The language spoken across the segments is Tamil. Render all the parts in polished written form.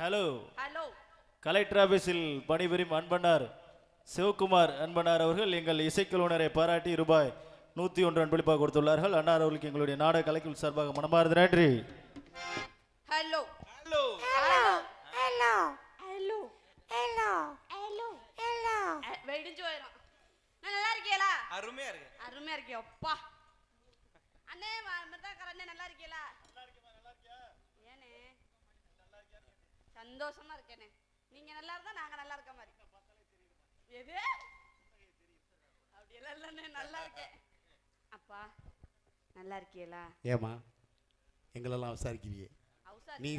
Hello hello. கலெக்டர் ஆபீஸில் பணிபுரியும் அன்பனார் சிவகுமார் அன்பனார் அவர்கள் எங்கள் இசைக்குழுவினரை பாராட்டி ரூபாய் 101 அன்பளிப்பாக கொடுத்துள்ளார்கள். அன்னார் அவர்களுக்கு எங்களுடைய நாடக கலைக்குழு சார்பாக மனமார்ந்த நன்றி. Hello hello hello hello hello hello hello hello வெடிஞ்சு போயிடும். நல்லா இருக்கீங்களா? அருமையா இருக்கு. அருமையா இருக்கே அப்பா. அண்ணே மிருதாக்கர் அண்ணே நல்லா இருக்கீங்களா? ஏனே சந்தோஷமா இருக்கேனே. நீங்க நல்லா இருந்தா நாங்க நல்லா இருக்க மாதிரி. எது அப்படியெல்லாம் இல்லைண்ணே, நல்லா இருக்கேன். அப்பா நல்லா இருக்கீங்களா? ஏமா எங்களெல்லாம் விசாரிக்கிறியே, நீ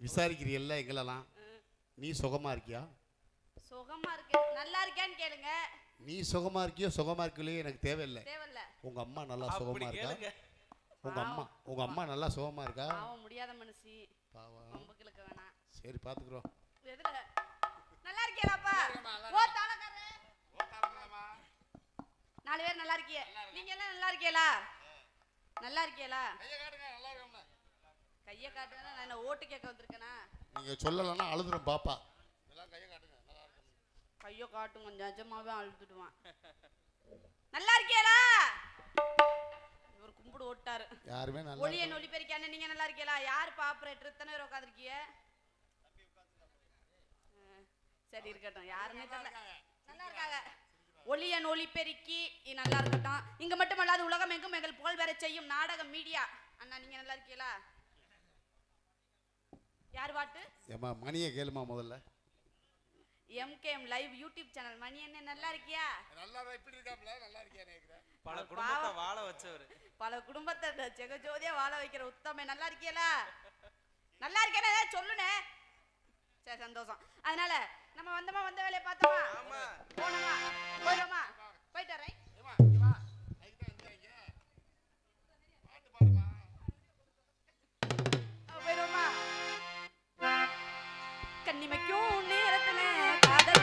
விசாரிக்கிறீல்ல எங்களெல்லாம், நீ சுகமா இருக்கியா? சுகமா இருக்கேன். நல்லா இருக்கேன்னு கேளுங்க. நீ சுகமா இருக்கியோ சுகமா இருக்கலையோ எனக்கு தேவையில்லை. தேவையில்ல. உங்க அம்மா நல்லா சுகமா இருக்கா? உங்க அம்மா நல்லா சுகமா இருக்கா? பாவம் முடியாத மனுஷி. பாவம். உங்களுக்கு வேணாம். சரி பாத்துக்குறோம். எதுல நல்லா இருக்கீங்களாப்பா? ஓ தாளக்காரே. நாலு பேர் நல்லா இருக்கீங்க. நீங்க எல்லாம் நல்லா இருக்கீங்களா? நல்லா இருக்கீங்களா? கையை காட்டுங்க. நல்லா இருக்கோம்ல. கையை காட்டுங்க. நான் என்ன ஓட்டு கேட்க வந்திருக்கேனா? நீங்க சொல்லலன்னா அழுதுறோம் பாப்பா. எல்லாம் கையை காட்டுங்க. நல்லா இருக்கு. கையை காட்டுங்க. நிஜமாவே அழுதுடுவான். நல்லா இருக்கீங்களா? இவர் கும்பிடு ஓட்டாரு. யாருமே நல்லா ஒளிய நொலி பெருக்கானே. நீங்க நல்லா இருக்கீங்களா? யார் ஆபரேட்டர்? இத்தனை பேர் உட்கார்ந்திருக்கீங்க. சரி இருக்கட்டும். யாருமே தெரியல. நல்லா இருக்காங்க. ஒளியன் ஒளி பெருக்கி நல்லா இருக்கட்டும். இங்க மட்டுமல்லாது உலகம் எங்கும் எங்கள் புகழ் பெற செய்யும் நாடகம் மீடியா. அண்ணா நீங்க நல்லா இருக்கீங்களா? யார் பாட்டு? ஏமா மணியை கேளுமா முதல்ல. MKM live YouTube channel. Mani என்ன நல்லா இருக்கியா? நல்லா இப்படி இருக்காப்ல. நல்லா இருக்கியா நேக்குற? பல குடும்பத்தை வாழ வச்சவர். பல குடும்பத்தை ஜெகஜோதியா வாழ வைக்கிற உத்தமே. நல்லா இருக்கீங்களா? நல்லா இருக்கேனே சொல்லுனே. சரி சந்தோஷம். அதனால நம்ம வந்த வேலையை பார்த்தோமா? போனோமா போயிடுமா? போயிட்டு வரேன். போயிடுமா? கண்ணிமைக்கும் நேரத்துல காதல்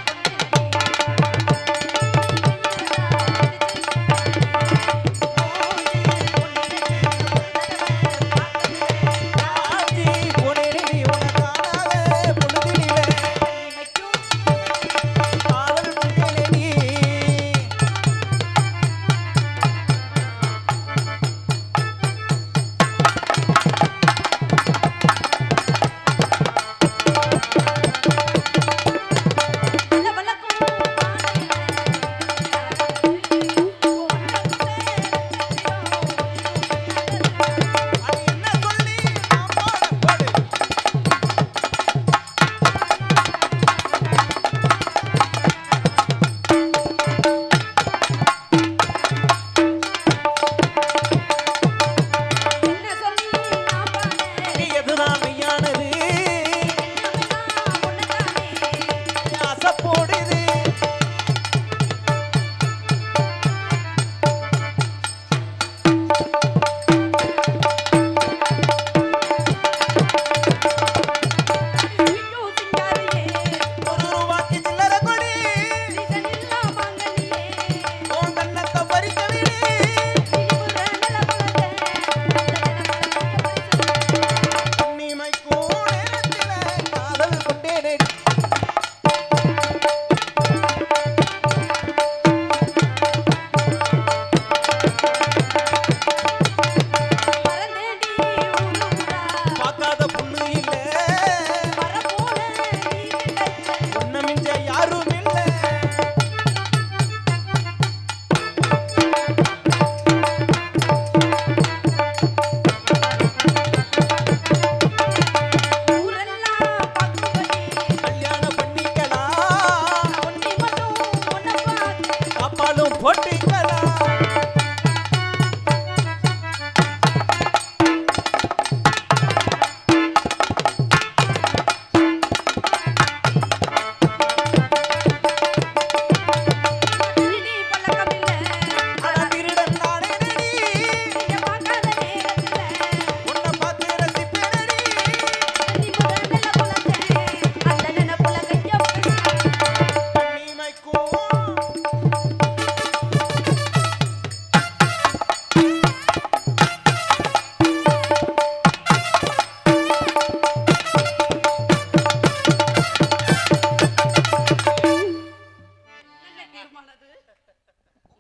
தீர்மானது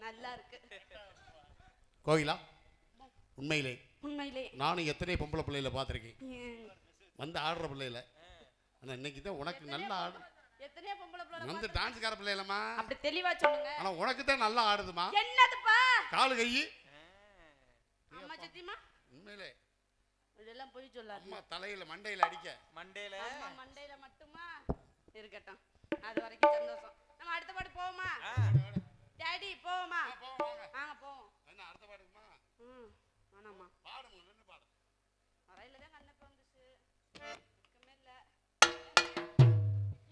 நல்லா இருக்கு. கோகிலா, உண்மையிலே உண்மையிலே நானும் எத்தனை பொம்பளை பிள்ளைகளை பார்த்துருக்கேன், ம். வந்து ஆடுற பிள்ளையில. ஆனால் இன்னைக்கு தான் உனக்கு நல்லா ஆடு, எத்தனையோ பொம்பளை பிள்ளை வந்து டான்ஸ்கார பிள்ளைகளம்மா. அப்படி தெளிவா சொல்லுங்க. ஆனால் உனக்கு தான் நல்லா ஆடுதுமா, என்னதுப்பா? காலு கை. அம்மா சத்தியமா உண்மையிலே இதெல்லாம் போய் சொல்லாது. அம்மா தலையில மண்டையில அடிக்க. மண்டேல அம்மா மண்டையில மட்டுமா இருக்கட்டும், அது வரைக்கும் சந்தோஷம். நம்ம அடுத்த பாட்டு போவோமா டாடி? போவோமா? வாங்க போவோம். என்ன அடுத்த பாட்டுக்குமா? ஆனாமா பாடுங்க, நின்று பாடு. வரையில தான் கண்ணப்ப வந்துச்சு, வெக்கமே இல்ல.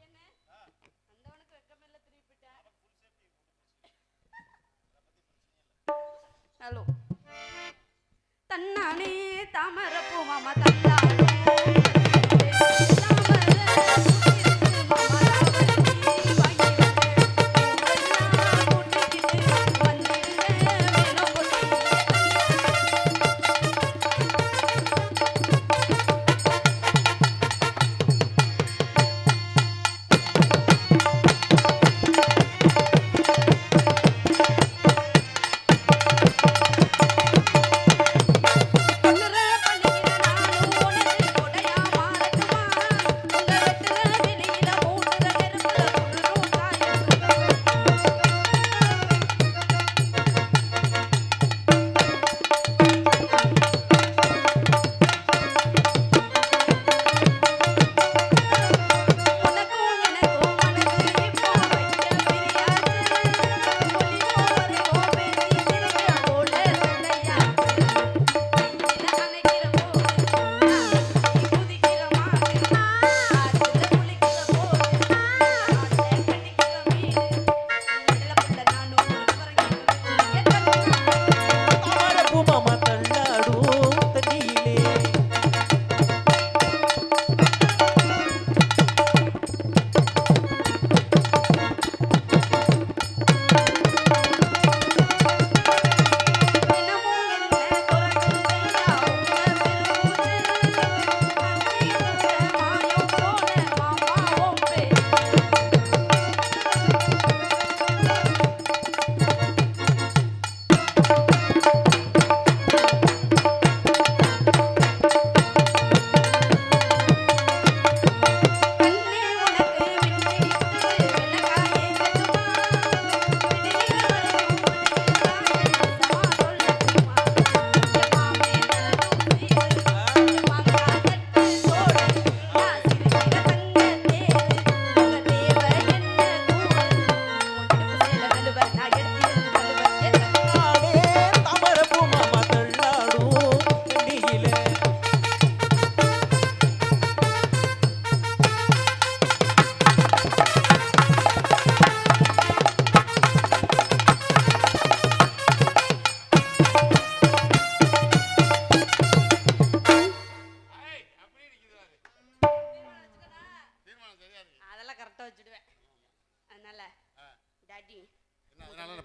என்ன வந்தவனுக்கு வெக்கமே இல்ல, திருப்பிட்டேன். ஹலோ தன்னானே தாமரப்பூ மாமா தந்தாடும்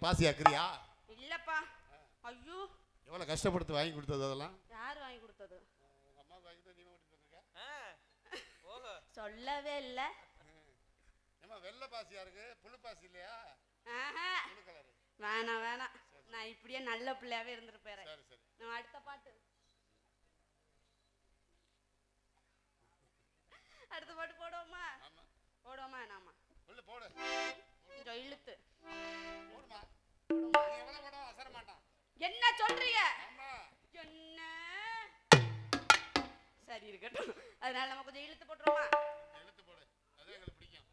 பாசி ஆக்குறியா? இல்லப்பா. ஐயோ எவ்வளவு கஷ்டப்படுத்து வாங்கி கொடுத்தது அதெல்லாம்? யார் வாங்கி கொடுத்தது? உங்க அம்மா வாங்கி கொடுத்தது, நீ ஓட்டி வந்திருக்க? ஓஹோ, சொல்லவே இல்ல. ஏமா வெள்ளை பாசியா இருக்கு, புழு பாசி இல்லையா? ஆஹா புழு கலர். வேணாம் வேணாம், நான் இப்படியே நல்ல பிள்ளையாவே இருந்திருப்பேன். சரி சரி, நம்ம அடுத்த பாட்டு அடுத்த பாட்டு போடுவோமா? போடுவோமா? நாம உள்ள போடு, கொஞ்சம் இழுத்து போடுமா. நீ எவ்வளவு போடும் அசர மாட்டான். என்ன சொல்றீங்க? ஆமா, என்ன சரி இருக்கட்டும். அதனால நம்ம கொஞ்சம் இழுத்து போட்டுருவோமா? இழுத்து போடு, அதான் எங்களுக்கு பிடிக்கும்.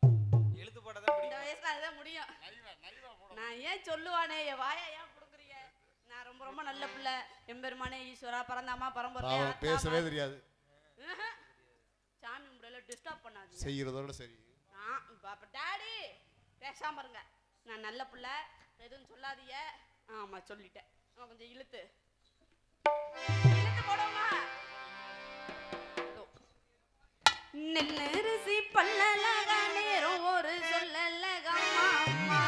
இழுத்து போடாதான் இந்த பிடிக்கும். வயசுல அதுதான் முடியும். நைவா நைவா போடு. நான் ஏன் சொல்லுவானே, என் வாயா ஏன் கொடுக்குறீங்க? நான் ரொம்ப ரொம்ப நல்ல பிள்ளை. எம்பெருமானே ஈஸ்வரா பரந்தாமா பரம்பொருளே பாவம், பேசவே தெரியாது. சாமி முறையில டிஸ்டர்ப் பண்ணாதீங்க. செய்யறதோட சரி. அப்ப டாடி பேசாம இருங்க. நான் நல்ல பிள்ளை, எதுவும் சொல்லாதீங்க. ஆமா சொல்லிட்டேன். கொஞ்சம் இழுத்து இழுத்து போடுவோமா? நெல்லரிசி பல்லலக நேரம் ஒரு சொல்லலக மாமா.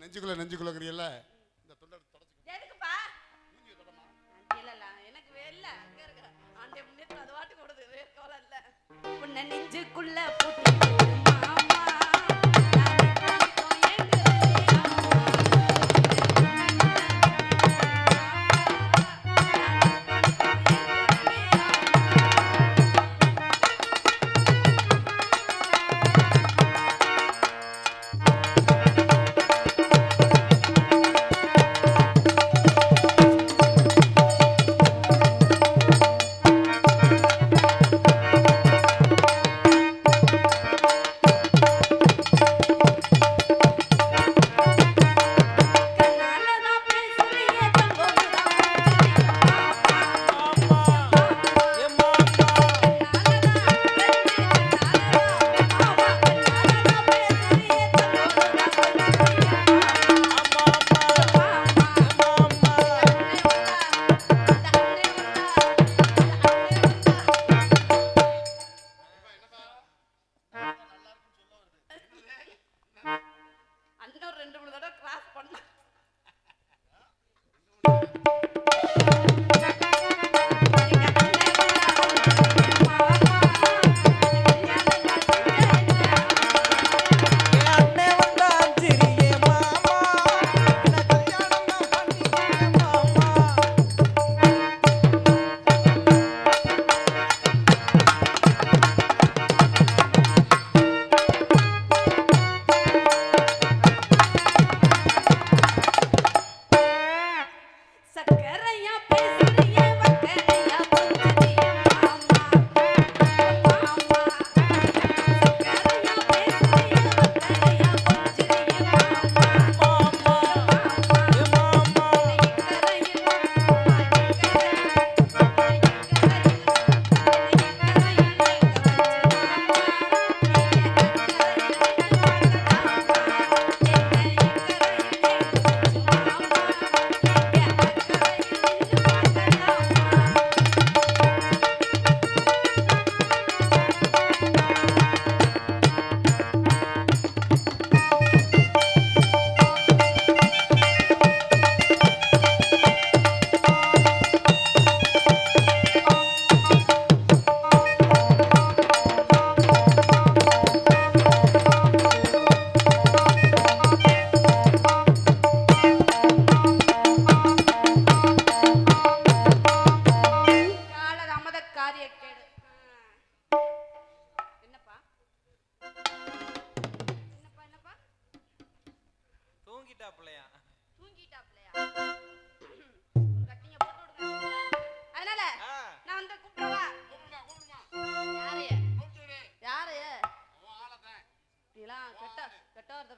நெஞ்சுக்குள்ளங்கிறீல்ல இந்த தொண்டை தொடச்சு எதுக்குப்பா இல்ல இல்ல எனக்கு இல்ல அங்க இருக்க ஆண்டே முன்னேற்ற அது வாட்டு கொடுது வேற கவலை இல்ல உன்னை நெஞ்சுக்குள்ள பூட்டி மாமா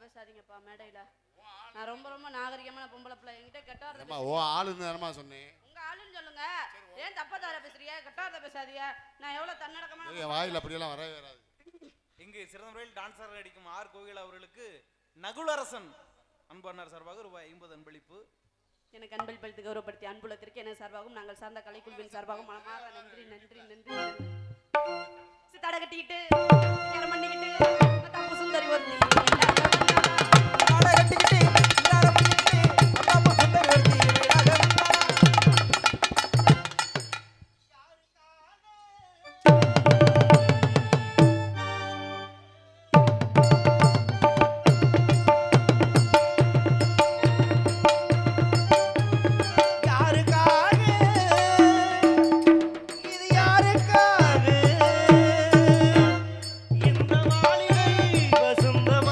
பேசாதீங்கப்பா மேடையில. நான் ரொம்ப ரொம்ப நாகரிகமான பொம்பளை பிள்ளை. என்கிட்ட கெட்ட வார்த்தை ஓ ஆளுன்னு தானமா சொன்னேன். உங்க ஆளுன்னு சொல்லுங்க. ஏன் தப்பா தார பேசுறீங்க? கெட்ட வார்த்தை பேசாதீங்க. நான் எவ்வளவு தன்னடக்கமான என் வாயில அப்படி எல்லாம் வரவே வராது. இங்கு சிறந்த முறையில் டான்சர் நடிக்கும் ஆர் கோகிலா அவர்களுக்கு நகுலரசன் அன்பண்ணார் சார்பாக ரூபாய் 50 அன்பளிப்பு. எனக்கு அன்பளிப்பளித்து கௌரவப்படுத்தி அன்புலத்திற்கு என சார்பாகவும் நாங்கள் சார்ந்த கலைக்குழுவின் சார்பாகவும் மனமாக நன்றி நன்றி நன்றி. சித்தாட கட்டிக்கிட்டு பண்ணிக்கிட்டு தப்பு சுந்தரி ஒரு வசந்தம்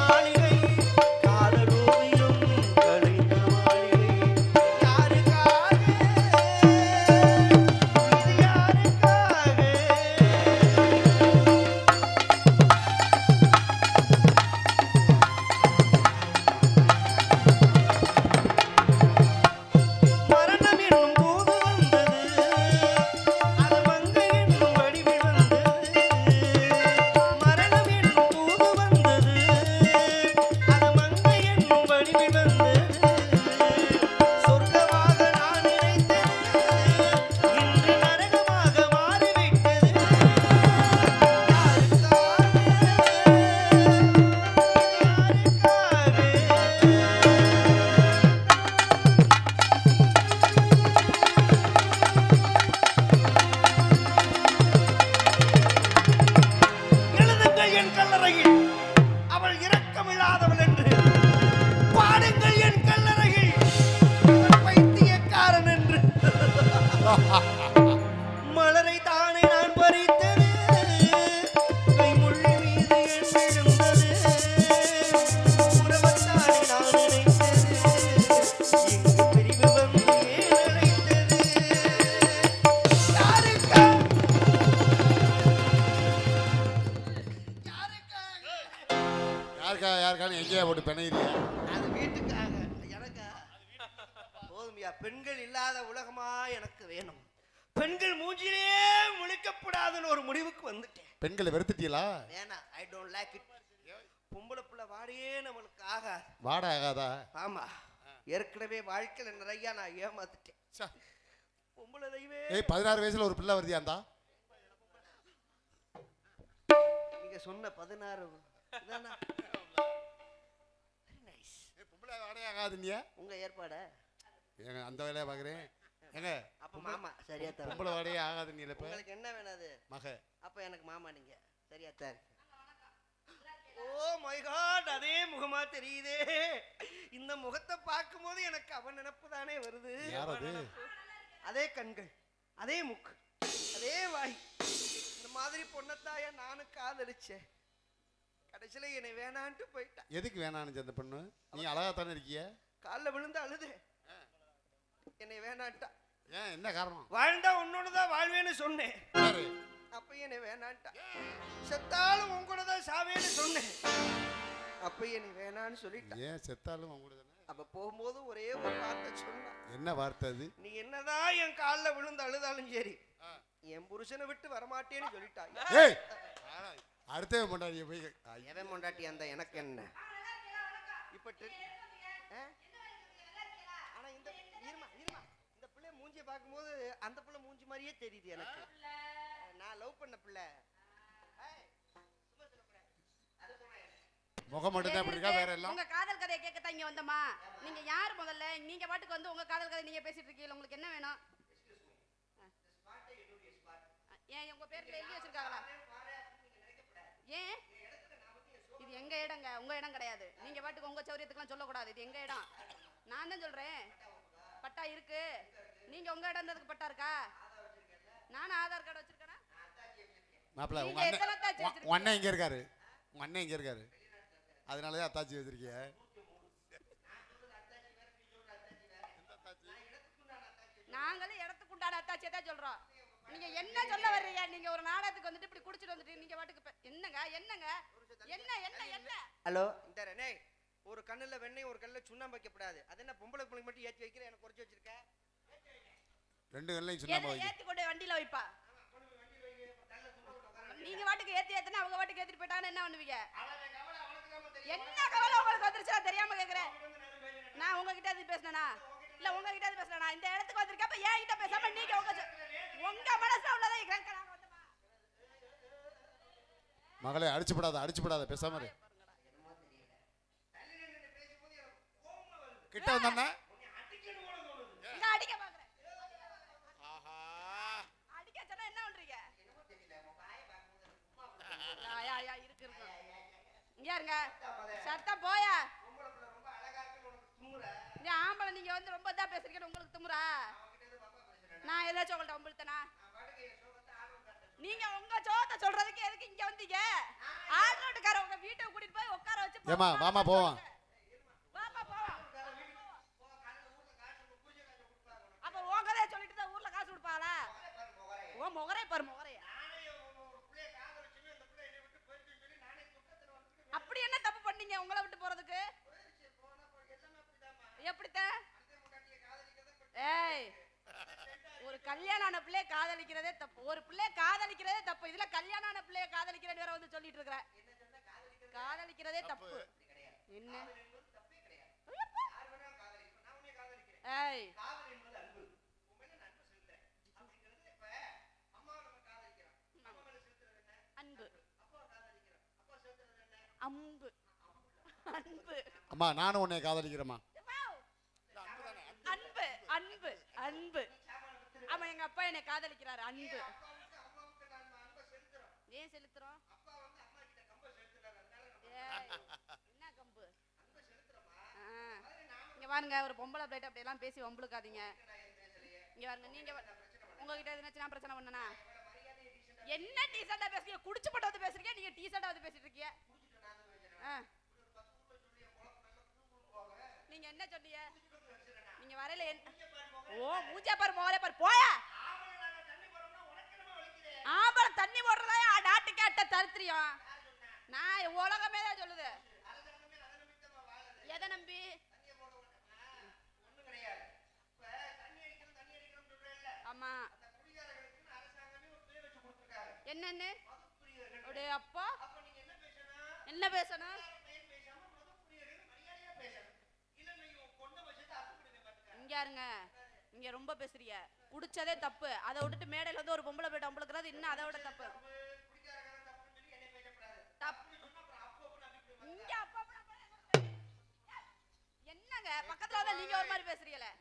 எனக்கா யாருக்கானு எங்கேயா போட்டு பிணையிறியா? அது வீட்டுக்காக எனக்கா போதுமையா. பெண்கள் இல்லாத உலகமா எனக்கு வேணும். பெண்கள் மூஞ்சிலே முழிக்கப்படாதுன்னு ஒரு முடிவுக்கு வந்துட்டேன். பெண்களை வெறுத்துட்டீங்களா? வேணா, ஐ டோன்ட் லைக் இட். பொம்பளை பிள்ளை வாடையே நம்மளுக்கு ஆகாது. வாட ஆகாதா? ஆமா, ஏற்கனவே வாழ்க்கையில நிறைய நான் ஏமாத்துட்டேன். பொம்பளை தெய்வே. 16 வயசுல ஒரு பிள்ளை வருதியாந்தா? நீங்க சொன்ன 16 இதானா? பொம்பளை வாடகை ஆகாதுன்னியா? உங்க ஏற்பாடு ஏங்க அந்த வேலையை பார்க்குறேன். ஏங்க அப்ப மாமா சரியா தர. பொம்பளை வாடகை ஆகாதுன்னு இப்போ உங்களுக்கு என்ன வேணும் அது? மக. அப்ப எனக்கு மாமா நீங்க சரியா தர. ஓ மை காட், அதே முகமா தெரியுதே. இந்த முகத்தை பார்க்கும்போது எனக்கு அவன் நினைப்பு தானே வருது. யார் அது? அதே கண்கள், அதே மூக்கு, அதே வாய். இந்த மாதிரி பொண்ணத்தாய நானும் காதலிச்சேன். கடைசியில என்னை வேணான்ட்டு போயிட்டா. எதுக்கு வேணான்னு அந்த பொண்ணு? நீ அழகா தானே இருக்கிய? காலில் விழுந்து அழுது என்னை வேணான்ட்டா. ஏன், என்ன காரணம்? வாழ்ந்தா உன்னோடதான் வாழ்வேன்னு சொன்னேன். யாரு? அப்ப என்னை வேணான்ட்டா. செத்தாலும் உங்களோட தான் சாவேன்னு சொன்னேன். அப்ப என்னை வேணான்னு சொல்லிட்டா. ஏன் செத்தாலும் அவங்க தானே? அப்ப போகும்போது ஒரே ஒரு வார்த்தை சொன்னா. என்ன வார்த்தை அது? நீ என்னதான் என் காலில் விழுந்து அழுதாலும் சரி, என் புருஷனை விட்டு வரமாட்டேன்னு சொல்லிட்டா. ஏய், அடுத்தவே மாட்டாங்க போய். எவன் மொண்டாட்டி அந்த எனக்கு என்ன இப்ப ஆனா இந்த இருமா இருமா இந்த பிள்ளை மூஞ்சியை பார்க்கும்போது அந்த பிள்ளை மூஞ்சி மாதிரியே தெரியுது எனக்கு. நான் லவ் பண்ண பிள்ளை. முகம் மட்டும் தான் அப்படி இருக்கா, வேற எல்லாம்? உங்க காதல் கதையை கேட்கத்தான் இங்க வந்தமா? நீங்க யார் முதல்ல? நீங்க பாட்டுக்கு வந்து உங்க காதல் கதை நீங்க பேசிட்டு இருக்கீங்க. உங்களுக்கு என்ன வேணும்? ஏன் உங்க பேர்ல எழுதி வச்சிருக்காங்களா? ஏன் இது எங்க இடங்க? உங்க இடம் கிடையாது. நீங்க பாட்டுக்கு உங்க சௌரியத்துக்குலாம் சொல்லக்கூடாது. இது எங்க இடம். நான் தான் சொல்றேன். பட்டா இருக்கு. நீங்க உங்க இடம் இருந்ததுக்கு பட்டா இருக்கா? நானும் ஆதார் கார்டு வச்சிருக்கேனா? மாப்பிள்ள, உங்க அண்ணன் இங்க இருக்காரு. உங்க அண்ணன் இங்க இருக்காரு. அதனாலதான் அத்தாச்சி வச்சிருக்கிய. நாங்களும் இடத்துக்கு உண்டான அத்தாச்சியை தான் சொல்றோம். நீங்க என்ன சொல்ல வர்றீங்க? நீங்க ஒரு நாடகத்துக்கு வந்துட்டு இப்படி குடிச்சிட்டு வந்துட்டு நீங்க பாட்டுக்கு என்னங்க என்னங்க என்ன என்ன என்ன? ஹலோ, இந்த ரெனே ஒரு கண்ணுல வெண்ணெய் ஒரு கண்ணுல சுண்ணாம்பு வைக்கப்படாது. அது என்ன பொம்பளை பிள்ளைங்க மட்டும் ஏற்றி வைக்கிற? எனக்கு குறைச்சி வச்சிருக்க. ரெண்டு கண்ணையும் சுண்ணாம்பு வைக்க. ஏத்தி கொண்டு வண்டியில வைப்பா. நீங்க வாட்டுக்கு ஏத்தினா அவங்க வாட்டுக்கு ஏத்திட்டு போயிட்டாங்கன்னா என்ன பண்ணுவீங்க? என்ன கவலை உங்களுக்கு வந்துருச்சா தெரியாம கேக்குறேன். நான் உங்ககிட்ட அது பேசினா இல்ல உங்ககிட்ட அது பேசினா இந்த இடத்துக்கு வந்திருக்கப்ப ஏன் கிட்ட பேசாம நீங்க உங்க மனசுல உள்ளதை கேட்கறாங்க. மகளே, அடிச்சுப்படாத பேசாம இரு. கிட்ட வந்தானே இங்க அடிக்க பாக்குறேன். அடிக்க சொன்னா என்ன பண்றீங்க? யா இருக்கு இங்க இருங்க. சத்தம் போயா. நீ ஆம்பளை, நீங்க வந்து ரொம்ப இதா பேசுறீங்கன்னு உங்களுக்கு திமுறா? நான் ஏதாச்சும் உங்கள்ட்ட உங்கள்ட்டனா? நீங்க உங்க சோத்தை சொல்றதுக்கு எதுக்கு இங்க வந்தீங்க? ஆள்ரோட்டுக்கார உங்க வீட்டை கூட்டிட்டு போய் உட்கார வச்சு ஏமா வாமா போவோம். வாமா போவோம். அப்ப உங்கதே சொல்லிட்டு தான் ஊர்ல காசு கொடுப்பாங்களா? ஓ முகரே பாரு முகரே. அப்படி என்ன தப்பு பண்ணீங்க உங்களை விட்டு போறதுக்கு? எப்படித்தான்? ஏய், ஒரு கல்யாணம் ஆன பிள்ளைய காதலிக்கிறதே தப்பு. ஒரு பிள்ளைய காதலிக்கிறதே தப்பு. இதுல கல்யாணம் ஆன பிள்ளைய காதலிக்கிறேன்னு வேற வந்து சொல்லிட்டு இருக்கிற. காதலிக்கிறதே தப்பு. என்ன? ஏய், அன்பு அன்பு அன்பு. அம்மா, நானும் உன்னை காதலிக்கிறேம்மா. அன்பு அன்பு அன்பு. ஆமா, எங்க அப்பா என்னை காதலிக்கிறாரு. அன்பு. ஏன் செலுத்துறோம்? என்ன கம்பு? இங்க பாருங்க, ஒரு பொம்பளை பிளேட் அப்படி எல்லாம் பேசி வம்புழுக்காதீங்க. இங்க பாருங்க, நீங்க உங்ககிட்ட எதுனாச்சும் பிரச்சனை பண்ணனா என்ன டீசெண்டா பேசுறீங்க? குடிச்சு போட்டு வந்து பேசுறீங்க. நீங்க டீசெண்டா வந்து பேசிட்டு இருக்கீங்க. நீங்க என்ன சொன்னீங்க? நீங்க வரையில ஓ மூஞ்சா பாரு மோரே பாரு போயா. ஆம்பளை தண்ணி போடுறதா நாட்டுக்கு அட்ட தரித்திரியம். நான் உலகமே தான் சொல்லுது. என்னன்னு மது பிரியர்கள். அப்படியே அப்பா அப்ப நீங்க என்ன பேசணும்? என்ன பேசணும்? பெயர் பேசாம மது பிரியர்கள் மரியாதையா பேசணும். இல்லன்னா இவன் கொண்ட வச்சத அறுத்துடுங்க பாத்துக்க. இங்க இருங்க, இங்க ரொம்ப பேசுறீங்க. குடிச்சதே தப்பு, அதை விட்டுட்டு மேடையில வந்து ஒரு பொம்பளை போயிட்டு அம்பளுக்குறது இன்னும் அதை விட தப்பு. குடிக்காரங்க தப்புன்னு சொல்லி என்னை பேசக்கூடாது. தப்பு சொன்னா அப்புறம் அப்போ அப்படி இங்க அப்பா என்னங்க பக்கத்துல வந்து நீங்க ஒரு மாதிரி பேசுறீங்களே.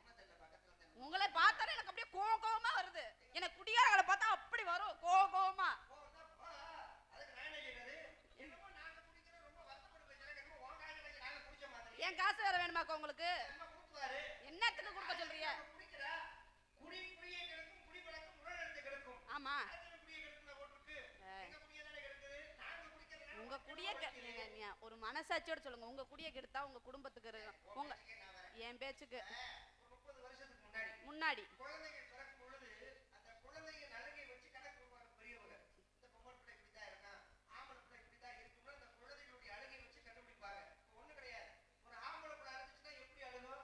உங்களை பார்த்தாலே எனக்கு அப்படியே கோவமா வருது. எனக்கு குடியாரங்களை பார்த்தா அப்படி வரும் கோவமா. என் காசு வேற வேணுமாக்கா உங்களுக்கு? என்னத்துக்கு கொடுக்க சொல்றீங்க? ஆமா உங்க குடிய ஒரு மனசாட்சியோட சொல்லுங்க. உங்க குடிய கெடுத்தா உங்க குடும்பத்துக்கு இருக்கும். உங்க என் பேச்சுக்கு முன்னாடி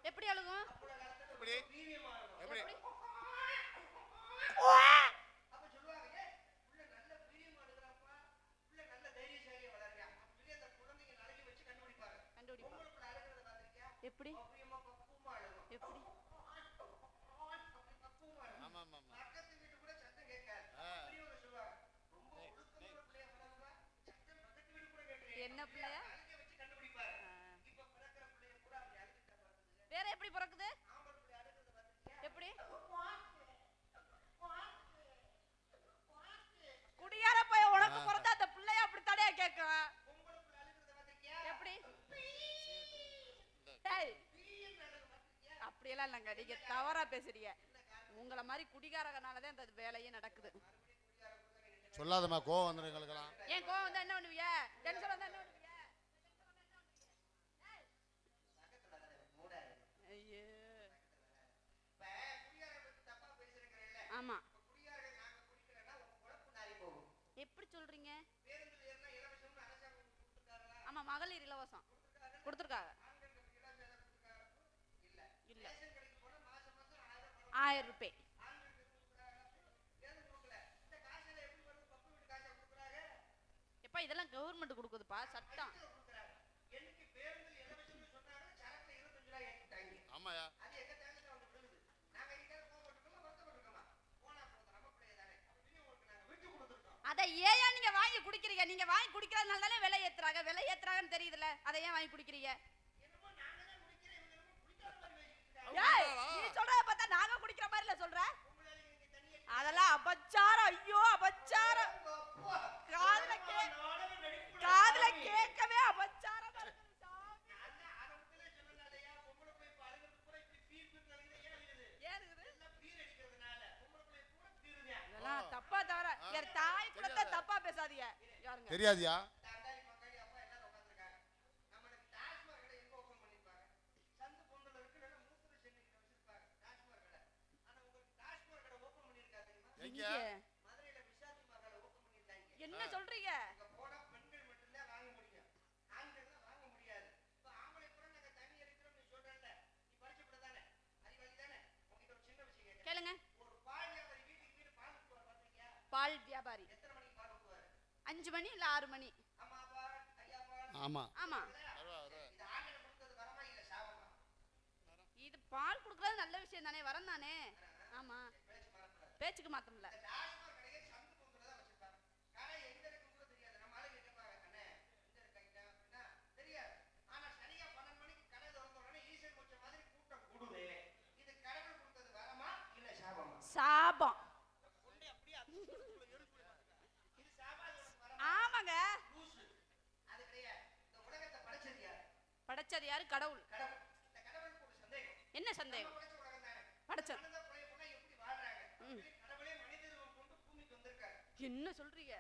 எப்படி அழுகும்? எப்படி எப்படி எப்படி எப்படி ஆமா ஆமா ஆமா என்ன பிள்ளைய வேற எப்படி பிறக்குது? எப்படி குடியார போய் உனக்கு பிறந்தா அந்த பிள்ளைய அப்படி தடையா கேட்கும். எப்படி அப்படியெல்லாம் இல்லைங்க, நீங்க தவறா பேசுறீங்க. உங்களை மாதிரி குடிகாரனாலதான் இந்த வேலையே நடக்குது. சொல்லாதம்மா, கோவம் வந்துடும் எங்களுக்கெல்லாம். ஏன் கோவம் வந்தா என்ன பண்ணுவீங்க? டென்ஷன் வந்தா என்ன பண்ணுவீங்க? ஐயோ ஆமா எப்படி சொல்றீங்க? ஆமா மகளிர் இலவசம் கொடுத்துருக்காங்க. இல்ல 1000 ரூபாய். எப்பா இதெல்லாம் கவர்மெண்ட் கொடுக்குதுப்பா, சட்டம். ஆமாயா அதை ஏன் நீங்க வாங்கி குடிக்கிறீங்க? நீங்க வாங்கி குடிக்கிறதுனால தானே விலை ஏத்துறாங்க. விலை ஏத்துறாங்கன்னு தெரியுதுல, அதை ஏன் வாங்கி குடிக்கிறீங்க? நீ சொல்றத பார்த்தா நாங்க குடிக்கிற மாதிரி இல்ல சொல்ற. அதெல்லாம் அபச்சாரம். ஐயோ அபச்சாரம். காதுல கேட்கவே அபச்சாரம். இதெல்லாம் தப்பா தவிர யார் தாய் குலத்தை தப்பா பேசாதீங்க. தெரியாதியா? என்ன சொல்றீங்க? கேளுங்க. பால் வியாபாரி 5 மணி இல்ல 6 மணி. ஆமா ஆமா இது பால் குடுக்கறது நல்ல விஷயம் தானே, வரம் தானே. ஆமா பேச்சுக்கு மாத்தம்ல. சாபம். ஆமாங்க படைச்சது யாரு? கடவுள். என்ன சந்தேகம்? படைச்சது என்ன சொல்றீங்க?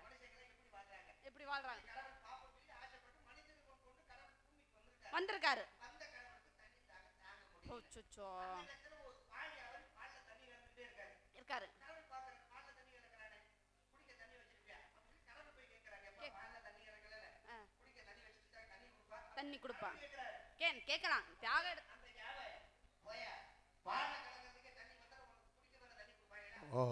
எப்படி வாழ்றாங்க? வந்திருக்காரு. இருக்காரு. தண்ணி கொடுப்பா கேட்கலாம். தியாக ஓ